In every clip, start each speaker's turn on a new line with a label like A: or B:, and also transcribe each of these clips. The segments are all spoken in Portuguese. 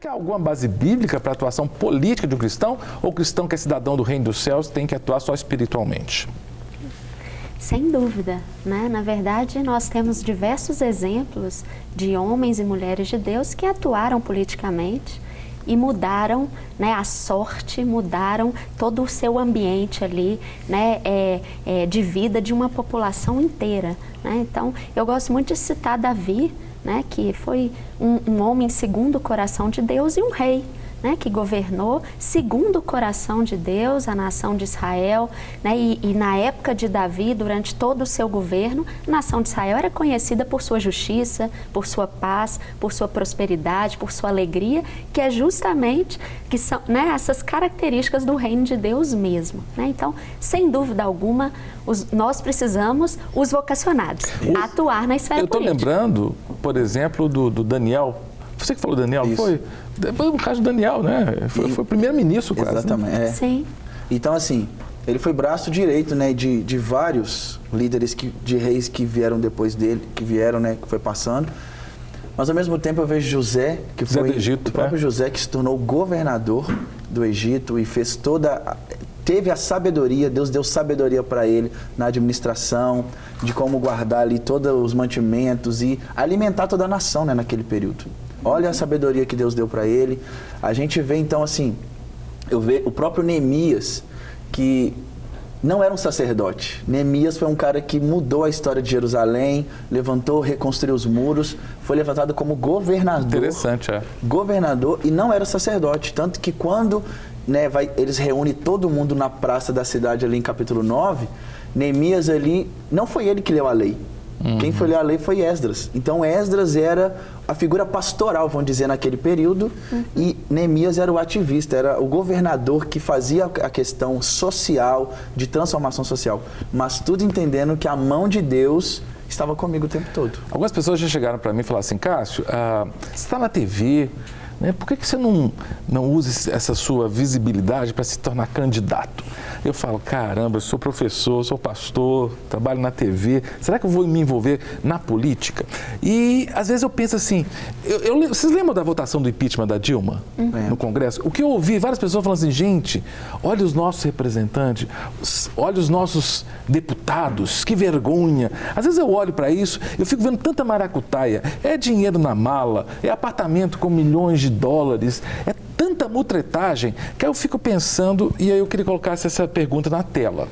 A: que há alguma base bíblica para a atuação política de um cristão? Ou o cristão que é cidadão do reino dos céus tem que atuar só espiritualmente?
B: Sem dúvida, né? Na verdade, nós temos diversos exemplos de homens e mulheres de Deus que atuaram politicamente e mudaram, né, a sorte, mudaram todo o seu ambiente ali, né, de vida de uma população inteira, né? Então, eu gosto muito de citar Davi, né, que foi um homem segundo o coração de Deus e um rei, né, que governou segundo o coração de Deus, a nação de Israel, né, e na época de Davi, durante todo o seu governo, a nação de Israel era conhecida por sua justiça, por sua paz, por sua prosperidade, por sua alegria, que é justamente, que são, né, essas características do reino de Deus mesmo, né? Então, sem dúvida alguma, nós precisamos, os vocacionados, atuar na esfera política.
A: Eu estou lembrando, por exemplo, do Daniel. Você que falou Daniel,
C: Isso.
A: foi? Depois o caso do Daniel, né? Foi o primeiro-ministro quase.
C: Exatamente.
A: Né?
C: É.
B: Sim.
C: Então, assim, ele foi braço direito, né, de vários líderes, de reis que vieram depois dele, que vieram, né, que foi passando. Mas, ao mesmo tempo, eu vejo José, que
A: José
C: foi
A: do Egito,
C: o próprio José, que se tornou governador do Egito e fez teve a sabedoria, Deus deu sabedoria para ele na administração, de como guardar ali todos os mantimentos e alimentar toda a nação, né, naquele período. Olha a sabedoria que Deus deu para ele. A gente vê, então, assim, eu vejo o próprio Neemias, que não era um sacerdote. Neemias foi um cara que mudou a história de Jerusalém, levantou, reconstruiu os muros, foi levantado como governador.
A: Interessante, é.
C: Governador e não era sacerdote. Tanto que quando, né, eles reúnem todo mundo na praça da cidade ali em capítulo 9, Neemias ali, não foi ele que leu a lei. Quem foi ler a lei foi Esdras. Então Esdras era a figura pastoral, vamos dizer, naquele período, e Neemias era o ativista, era o governador que fazia a questão social, de transformação social. Mas tudo entendendo que a mão de Deus estava comigo o tempo todo.
A: Algumas pessoas já chegaram para mim e falaram assim, Cássio, você está na TV, né? Por que você não usa essa sua visibilidade para se tornar candidato? Eu falo, caramba, eu sou professor, sou pastor, trabalho na TV, será que eu vou me envolver na política? E às vezes eu penso assim, vocês lembram da votação do impeachment da Dilma no Congresso? O que eu ouvi, várias pessoas falando assim, gente, olha os nossos representantes, olha os nossos deputados, que vergonha. Às vezes eu olho para isso, eu fico vendo tanta maracutaia, é dinheiro na mala, é apartamento com milhões de dólares, é tanta mutretagem, que eu fico pensando, e aí eu queria colocar essa pergunta na tela,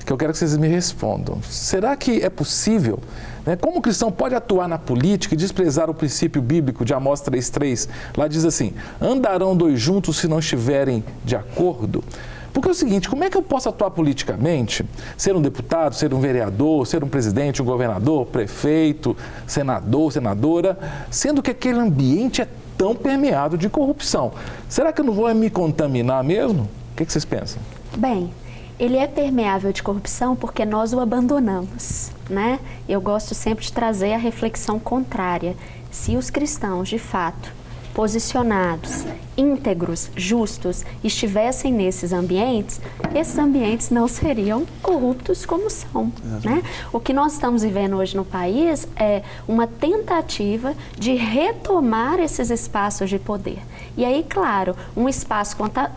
A: que eu quero que vocês me respondam. Será que é possível, né, como o cristão pode atuar na política e desprezar o princípio bíblico de Amós 3,3? Lá diz assim, andarão dois juntos se não estiverem de acordo? Porque é o seguinte, como é que eu posso atuar politicamente, ser um deputado, ser um vereador, ser um presidente, um governador, prefeito, senador, senadora, sendo que aquele ambiente é tão permeado de corrupção? Será que eu não vou me contaminar mesmo? O que vocês pensam?
B: Bem, ele é permeável de corrupção porque nós o abandonamos, né? Eu gosto sempre de trazer a reflexão contrária. Se os cristãos, de fato, posicionados, íntegros, justos, estivessem nesses ambientes, esses ambientes não seriam corruptos como são, né? O que nós estamos vivendo hoje no país é uma tentativa de retomar esses espaços de poder. E aí, claro, um espaço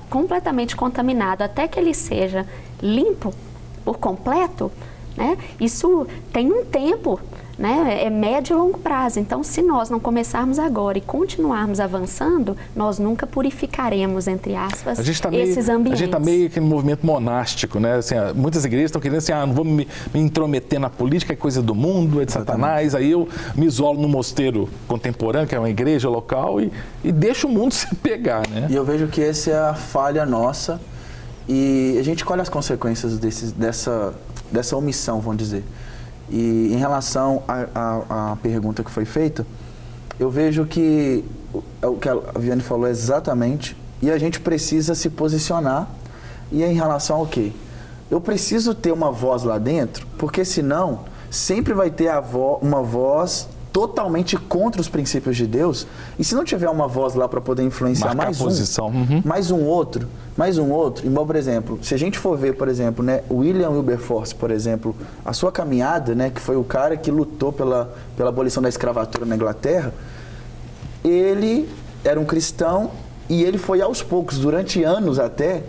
B: completamente contaminado, até que ele seja limpo por completo, né? Isso tem um tempo, né? É médio e longo prazo. Então, se nós não começarmos agora e continuarmos avançando, nós nunca purificaremos, entre aspas, esses ambientes.
A: A gente está meio que no movimento monástico, né? Assim, muitas igrejas estão querendo assim, não vou me intrometer na política, é coisa do mundo, é de Satanás. Aí eu me isolo no mosteiro contemporâneo, que é uma igreja local, e deixo o mundo se pegar, né?
C: E eu vejo que essa é a falha nossa, e a gente colhe as consequências dessa omissão, vamos dizer. E em relação à pergunta que foi feita, eu vejo que o que a Viviane falou é exatamente, e a gente precisa se posicionar. E em relação ao quê? Eu preciso ter uma voz lá dentro, porque senão sempre vai ter uma voz totalmente contra os princípios de Deus, e se não tiver uma voz lá para poder influenciar mais um outro, igual, por exemplo, se a gente for ver, por exemplo, né, William Wilberforce, por exemplo, a sua caminhada, né, que foi o cara que lutou pela abolição da escravatura na Inglaterra, ele era um cristão e ele foi aos poucos, durante anos até,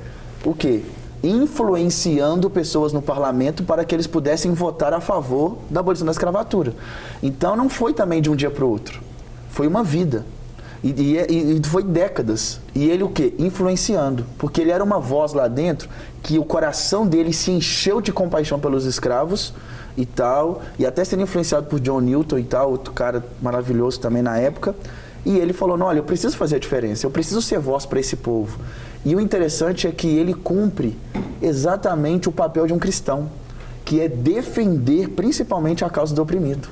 C: o quê? Influenciando pessoas no parlamento para que eles pudessem votar a favor da abolição da escravatura. Então não foi também de um dia para o outro, foi uma vida. E foi décadas. E ele o quê? Influenciando. Porque ele era uma voz lá dentro que o coração dele se encheu de compaixão pelos escravos e tal. E até sendo influenciado por John Newton e tal, outro cara maravilhoso também na época. E ele falou, não, olha, eu preciso fazer a diferença, eu preciso ser voz para esse povo. E o interessante é que ele cumpre exatamente o papel de um cristão, que é defender principalmente a causa do oprimido.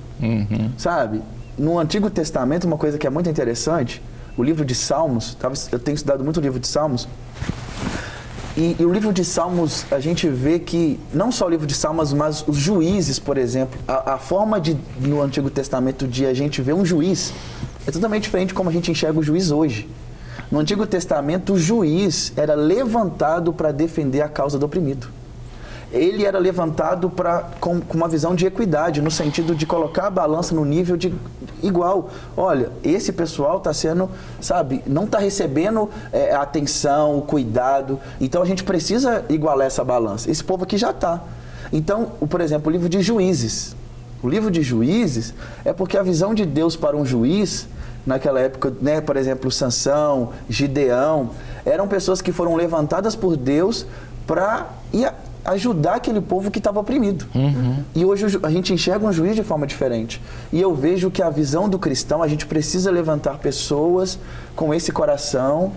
C: Sabe? No Antigo Testamento, uma coisa que é muito interessante, o livro de Salmos, eu tenho estudado muito o livro de Salmos, e o livro de Salmos, a gente vê que, não só o livro de Salmos, mas os juízes, por exemplo, a forma no Antigo Testamento de a gente ver um juiz é totalmente diferente de como a gente enxerga o juiz hoje. No Antigo Testamento, o juiz era levantado para defender a causa do oprimido. Ele era levantado com uma visão de equidade, no sentido de colocar a balança no nível de igual. Olha, esse pessoal está sendo, sabe, não está recebendo a atenção, o cuidado. Então a gente precisa igualar essa balança. Esse povo aqui já está. Então, por exemplo, o livro de Juízes. O livro de Juízes é porque a visão de Deus para um juiz, naquela época, né, por exemplo, Sansão, Gideão, eram pessoas que foram levantadas por Deus para ajudar aquele povo que estava oprimido. E hoje a gente enxerga um juiz de forma diferente. E eu vejo que a visão do cristão, a gente precisa levantar pessoas com esse coração,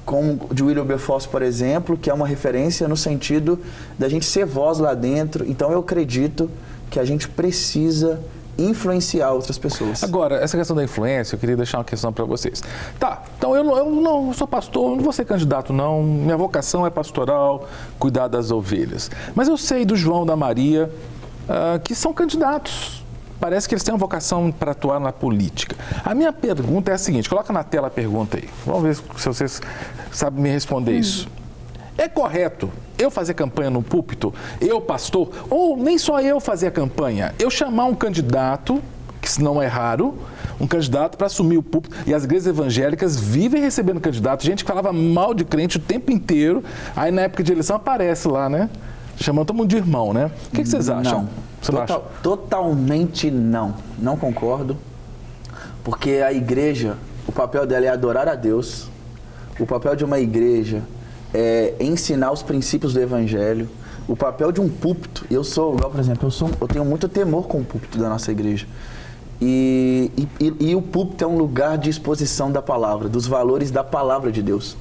C: como de Wilberforce, por exemplo, que é uma referência no sentido da gente ser voz lá dentro. Então eu acredito que a gente precisa influenciar outras pessoas.
A: Agora, essa questão da influência, eu queria deixar uma questão para vocês. Tá, então eu não sou pastor, não vou ser candidato não, minha vocação é pastoral, cuidar das ovelhas. Mas eu sei do João, da Maria, que são candidatos. Parece que eles têm uma vocação para atuar na política. A minha pergunta é a seguinte, coloca na tela a pergunta aí. Vamos ver se vocês sabem me responder isso. É correto eu fazer campanha no púlpito, eu, pastor, ou nem só eu fazer a campanha, eu chamar um candidato, que isso não é raro, um candidato para assumir o púlpito, e as igrejas evangélicas vivem recebendo candidatos, gente que falava mal de crente o tempo inteiro, aí na época de eleição aparece lá, né? Chamando todo mundo de irmão, né? O que vocês acham?
C: Totalmente não. Não concordo, porque a igreja, o papel dela é adorar a Deus, o papel de uma igreja é ensinar os princípios do evangelho. O papel de um púlpito, por exemplo, eu tenho muito temor com o púlpito da nossa igreja. E o púlpito é um lugar de exposição da palavra, dos valores da palavra de Deus.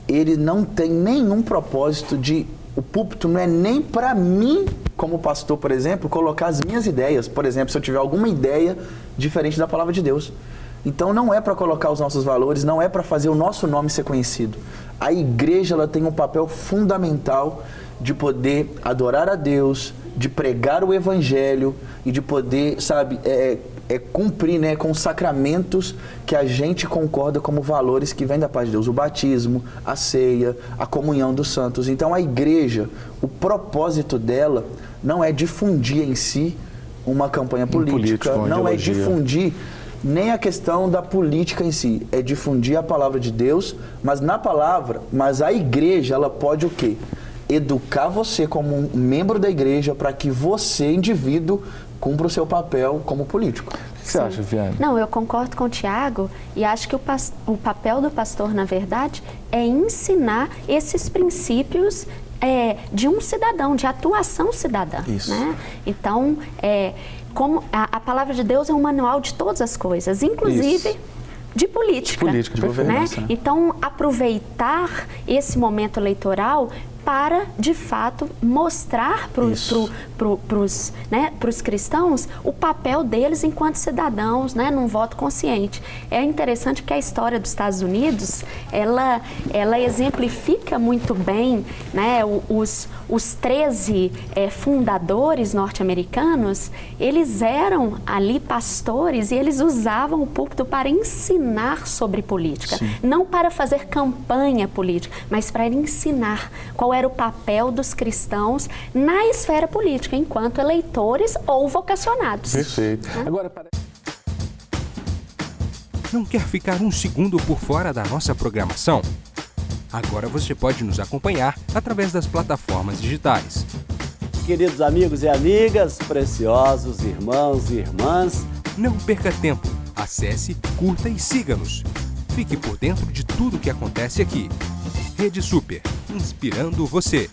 C: Ele não tem nenhum propósito o púlpito não é nem para mim, como pastor, por exemplo, colocar as minhas ideias. Por exemplo, se eu tiver alguma ideia diferente da palavra de Deus. Então não é para colocar os nossos valores, não é para fazer o nosso nome ser conhecido. A igreja ela tem um papel fundamental de poder adorar a Deus, de pregar o evangelho e de poder, sabe, cumprir, né, com os sacramentos que a gente concorda como valores que vêm da paz de Deus. O batismo, a ceia, a comunhão dos santos. Então a igreja, o propósito dela não é difundir em si uma campanha política, não é difundir nem a questão da política em si, é difundir a palavra de Deus, mas a igreja, ela pode o quê? Educar você como um membro da igreja para que você, indivíduo, cumpra o seu papel como político.
A: O que você acha, Viane?
B: Não, eu concordo com o Tiago e acho que o papel do pastor, na verdade, é ensinar esses princípios de um cidadão, de atuação cidadã.
C: Isso.
B: Né? Então, como a palavra de Deus é um manual de todas as coisas, inclusive
A: Isso.
B: de política.
C: De governança, né?
B: Então, aproveitar esse momento eleitoral para, de fato, mostrar para os cristãos o papel deles enquanto cidadãos, né, num voto consciente. É interessante porque a história dos Estados Unidos, ela exemplifica muito bem, né, os 13 fundadores norte-americanos, eles eram ali pastores e eles usavam o púlpito para ensinar sobre política. Sim. Não para fazer campanha política, mas para ensinar qual era o papel dos cristãos na esfera política, enquanto eleitores ou vocacionados.
A: Perfeito. Agora,
D: Não quer ficar um segundo por fora da nossa programação? Agora você pode nos acompanhar através das plataformas digitais.
E: Queridos amigos e amigas, preciosos irmãos e irmãs,
D: não perca tempo. Acesse, curta e siga-nos. Fique por dentro de tudo o que acontece aqui. Rede Super, inspirando você.